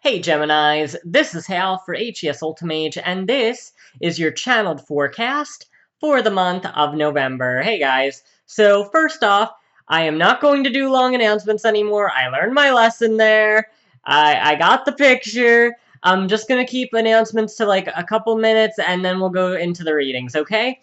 Hey Geminis, this is Hal for HES Ultimage, and this is your channeled forecast for the month of November. Hey guys, so first off, I am not going to do long announcements anymore. I learned my lesson there. I got the picture. I'm just gonna keep announcements to like a couple minutes and then we'll go into the readings, okay?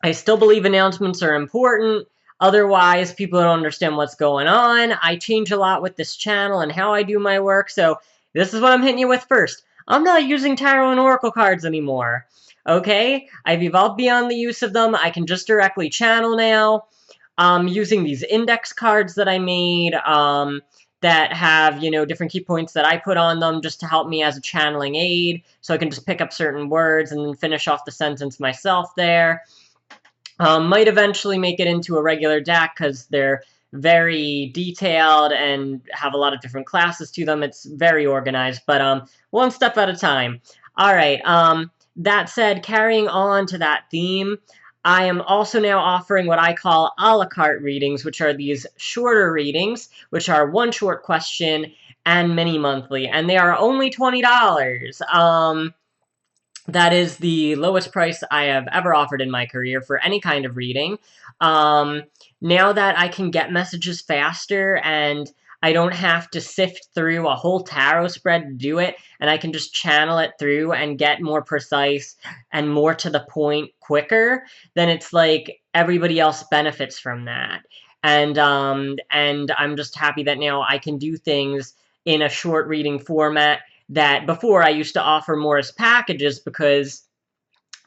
I still believe announcements are important. Otherwise, people don't understand what's going on. I change a lot with this channel and how I do my work, so this is what I'm hitting you with first. I'm not using tarot and oracle cards anymore. Okay? I've evolved beyond the use of them. I can just directly channel now. Using these index cards that I made that have, different key points that I put on them just to help me as a channeling aid, so I can just pick up certain words and then finish off the sentence myself there. Might eventually make it into a regular deck because they're very detailed and have a lot of different classes to them. It's very organized, but one step at a time. All right, that said, carrying on to that theme, I am also now offering what I call a la carte readings, which are these shorter readings, which are one short question and mini monthly, and they are only $20. That is the lowest price I have ever offered in my career for any kind of reading. Now that I can get messages faster and I don't have to sift through a whole tarot spread to do it, and I can just channel it through and get more precise and more to the point quicker, then it's like everybody else benefits from that. And I'm just happy that now I can do things in a short reading format that before I used to offer more as packages because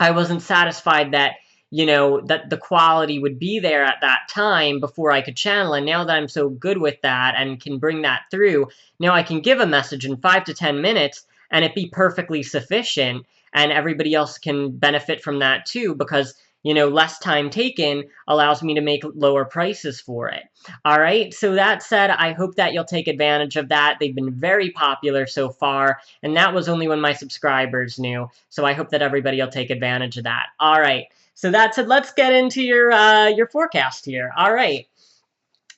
I wasn't satisfied that, that the quality would be there at that time before I could channel. And now that I'm so good with that and can bring that through, now I can give a message in 5 to 10 minutes and it be perfectly sufficient, and everybody else can benefit from that too because, less time taken allows me to make lower prices for it. All right, so that said, I hope that you'll take advantage of that. They've been very popular so far, and that was only when my subscribers knew, so I hope that everybody will take advantage of that. All right, so that said, let's get into your forecast here. All right,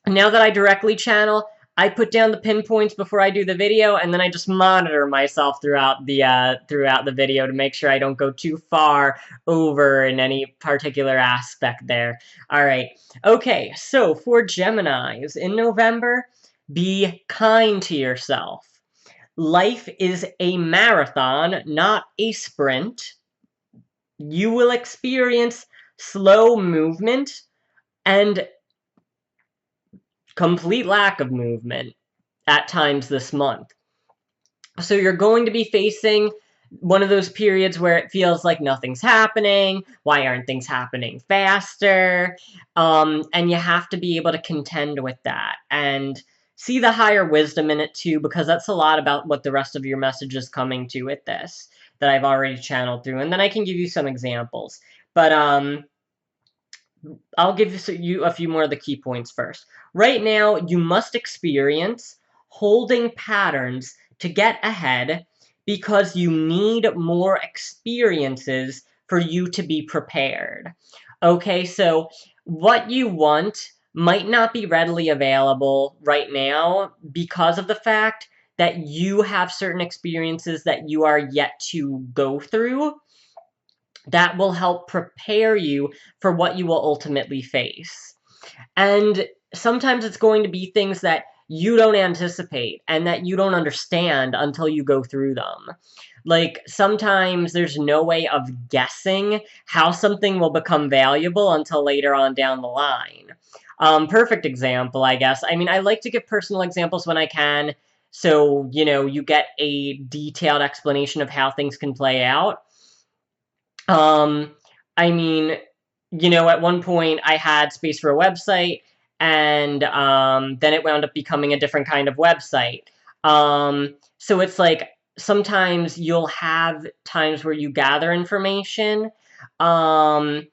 now that I directly channel, I put down the pinpoints before I do the video, and then I just monitor myself throughout the video to make sure I don't go too far over in any particular aspect there. All right. Okay, so for Geminis, in November, be kind to yourself. Life is a marathon, not a sprint. You will experience slow movement and complete lack of movement at times this month. So you're going to be facing one of those periods where it feels like nothing's happening. Why aren't things happening faster? And you have to be able to contend with that and see the higher wisdom in it too, because that's a lot about what the rest of your message is coming to with this that I've already channeled through. And then I can give you some examples. But I'll give you a few more of the key points first. Right now, you must experience holding patterns to get ahead because you need more experiences for you to be prepared. Okay, so what you want might not be readily available right now because of the fact that you have certain experiences that you are yet to go through that will help prepare you for what you will ultimately face. And sometimes it's going to be things that you don't anticipate and that you don't understand until you go through them. Like, sometimes there's no way of guessing how something will become valuable until later on down the line. Perfect example, I guess. I mean, I like to give personal examples when I can, so, you get a detailed explanation of how things can play out. I mean, at one point I had space for a website, and then it wound up becoming a different kind of website. So it's like sometimes you'll have times where you gather information, and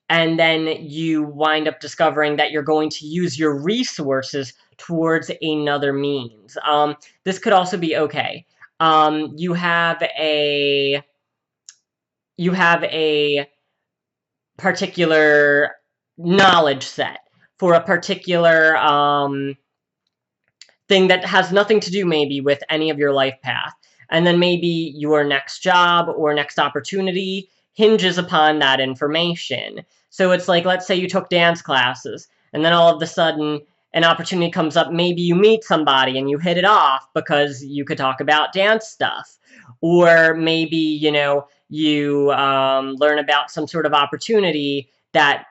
then you wind up discovering that you're going to use your resources towards another means. This could also be okay. You have a particular knowledge set for a particular thing that has nothing to do maybe with any of your life path. And then maybe your next job or next opportunity hinges upon that information. So it's like, let's say you took dance classes, and then all of a sudden an opportunity comes up. Maybe you meet somebody and you hit it off because you could talk about dance stuff. Or maybe, you learn about some sort of opportunity that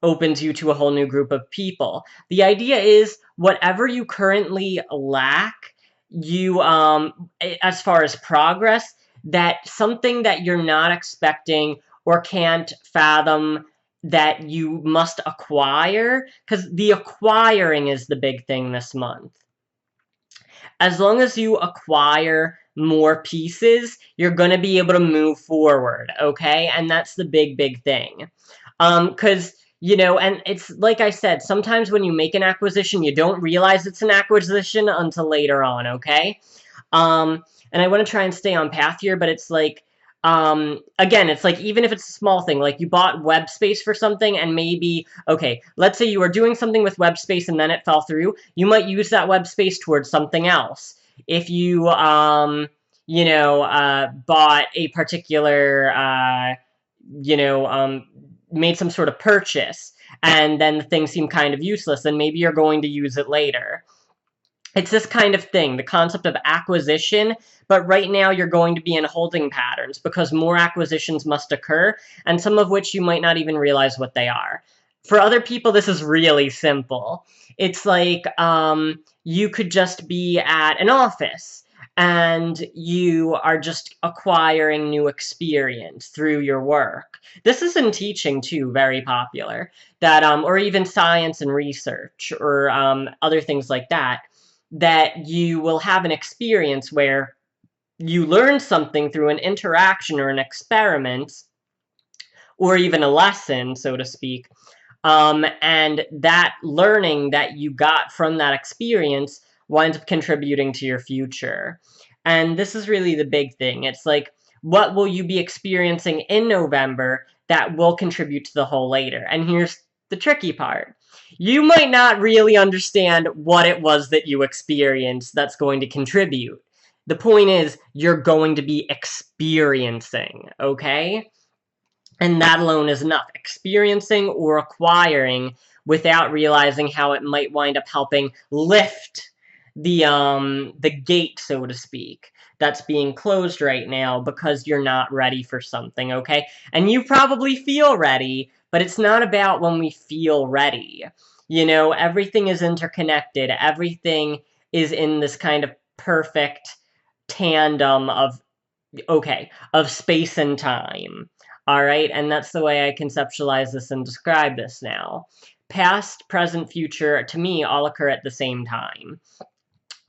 opens you to a whole new group of people. The idea is whatever you currently lack, you as far as progress, that something that you're not expecting or can't fathom that you must acquire, because the acquiring is the big thing this month. As long as you acquire more pieces, you're going to be able to move forward, okay? And that's the big thing. Because, and it's like I said, sometimes when you make an acquisition, you don't realize it's an acquisition until later on, okay? And I want to try and stay on path here, but it's like, again, it's like, even if it's a small thing, like you bought web space for something and maybe, okay, let's say you were doing something with web space and then it fell through, you might use that web space towards something else. If you, bought a particular, made some sort of purchase and then the thing seemed kind of useless, then maybe you're going to use it later. It's this kind of thing, the concept of acquisition, but right now you're going to be in holding patterns because more acquisitions must occur, and some of which you might not even realize what they are. For other people, this is really simple. It's like you could just be at an office and you are just acquiring new experience through your work. This is in teaching too, very popular, that or even science and research or other things like that, that you will have an experience where you learn something through an interaction or an experiment or even a lesson, so to speak. And that learning that you got from that experience winds up contributing to your future. And this is really the big thing. It's like, what will you be experiencing in November that will contribute to the whole later? And here's the tricky part. You might not really understand what it was that you experienced that's going to contribute. The point is, you're going to be experiencing, okay? And that alone is enough. Experiencing or acquiring without realizing how it might wind up helping lift the gate, so to speak, that's being closed right now because you're not ready for something, okay? And you probably feel ready, but it's not about when we feel ready. Everything is interconnected. Everything is in this kind of perfect tandem of space and time. All right, and that's the way I conceptualize this and describe this now. Past, present, future, to me, all occur at the same time.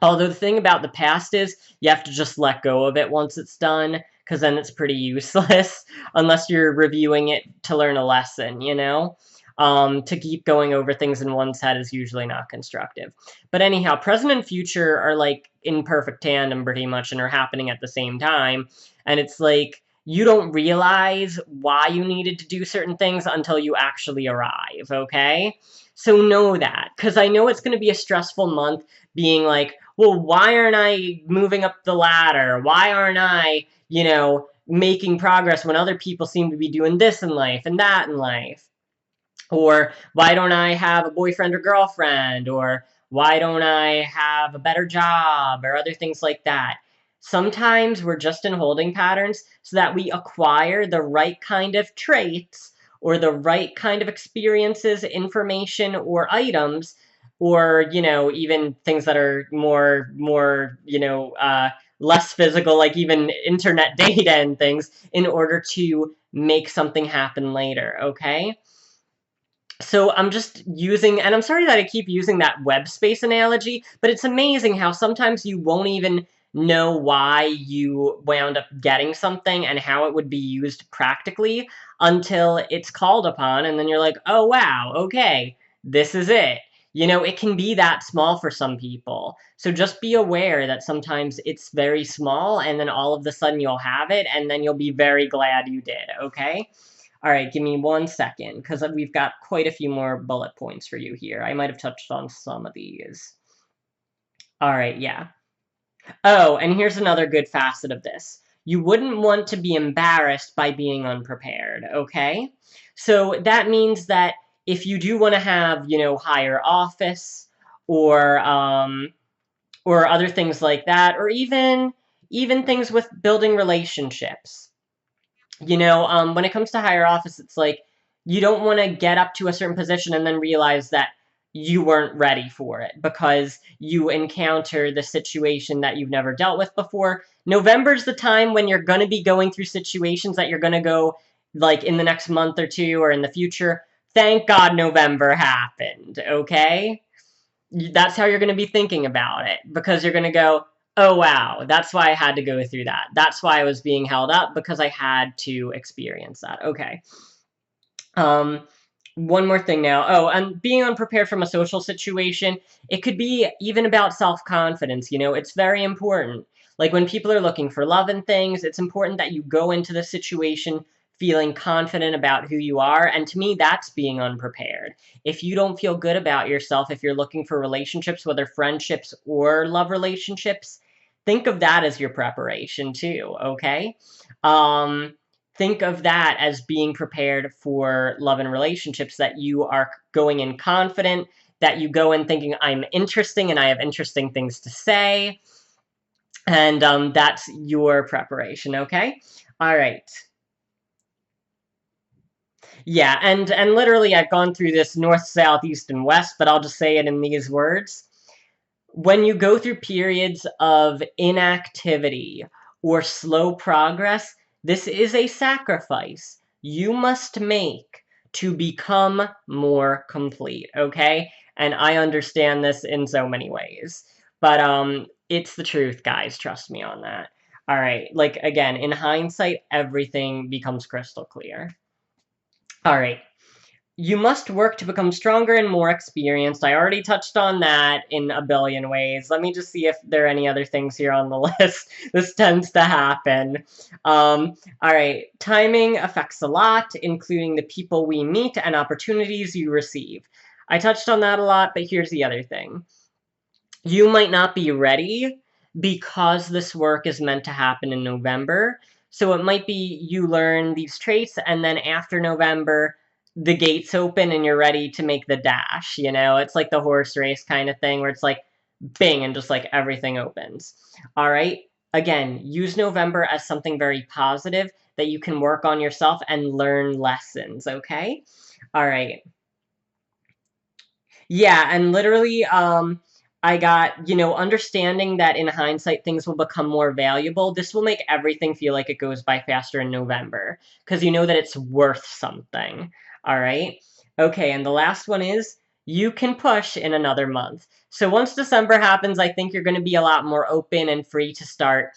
Although the thing about the past is you have to just let go of it once it's done, because then it's pretty useless, unless you're reviewing it to learn a lesson, To keep going over things in one's head is usually not constructive. But anyhow, present and future are like in perfect tandem pretty much and are happening at the same time. And it's like, you don't realize why you needed to do certain things until you actually arrive, okay? So know that, because I know it's going to be a stressful month being like, well, why aren't I moving up the ladder? Why aren't I, making progress when other people seem to be doing this in life and that in life? Or why don't I have a boyfriend or girlfriend? Or why don't I have a better job? Or other things like that. Sometimes we're just in holding patterns so that we acquire the right kind of traits or the right kind of experiences, information, or items, or, even things that are more, less physical, like even internet data and things, in order to make something happen later, okay? So I'm just using, and I'm sorry that I keep using that web space analogy, but it's amazing how sometimes you won't even know why you wound up getting something and how it would be used practically until it's called upon, and then you're like, oh wow, okay, this is it. It can be that small for some people. So just be aware that sometimes it's very small, and then all of a sudden you'll have it, and then you'll be very glad you did, okay? All right, give me 1 second, because we've got quite a few more bullet points for you here. I might have touched on some of these. All right, yeah. Oh, and here's another good facet of this. You wouldn't want to be embarrassed by being unprepared, okay? So that means that if you do want to have, higher office or other things like that, or even things with building relationships, when it comes to higher office, it's like you don't want to get up to a certain position and then realize that you weren't ready for it because you encounter the situation that you've never dealt with before. November's the time when you're going to be going through situations that you're going to go like in the next month or two or in the future. Thank God November happened, okay? That's how you're going to be thinking about it because you're going to go, oh, wow, that's why I had to go through that. That's why I was being held up because I had to experience that. Okay. Um, one more thing now. Oh, and being unprepared from a social situation, it could be even about self-confidence. It's very important. Like when people are looking for love and things, it's important that you go into the situation feeling confident about who you are. And to me, that's being unprepared. If you don't feel good about yourself, if you're looking for relationships, whether friendships or love relationships, think of that as your preparation too, okay? Um, think of that as being prepared for love and relationships, that you are going in confident, that you go in thinking, I'm interesting and I have interesting things to say. And that's your preparation, okay? All right. Yeah, and literally I've gone through this north, south, east, and west, but I'll just say it in these words. When you go through periods of inactivity or slow progress, this is a sacrifice you must make to become more complete, okay? And I understand this in so many ways. But it's the truth, guys. Trust me on that. All right, like again, in hindsight, everything becomes crystal clear. All right. You must work to become stronger and more experienced. I already touched on that in a billion ways. Let me just see if there are any other things here on the list. This tends to happen. All right. Timing affects a lot, including the people we meet and opportunities you receive. I touched on that a lot, but here's the other thing. You might not be ready because this work is meant to happen in November. So it might be you learn these traits, and then after November, the gates open and you're ready to make the dash. It's like the horse race kind of thing where it's like bing and just like everything opens. All right. Again, use November as something very positive that you can work on yourself and learn lessons. Okay. All right. Yeah, and literally, I got, understanding that in hindsight things will become more valuable. This will make everything feel like it goes by faster in November because you know that it's worth something. All right. Okay, and the last one is you can push in another month. So once December happens, I think you're going to be a lot more open and free to start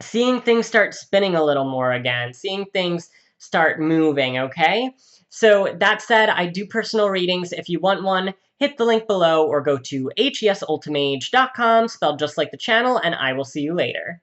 seeing things start spinning a little more again, seeing things start moving, okay? So that said, I do personal readings. If you want one, hit the link below or go to hesultimage.com, spelled just like the channel, and I will see you later.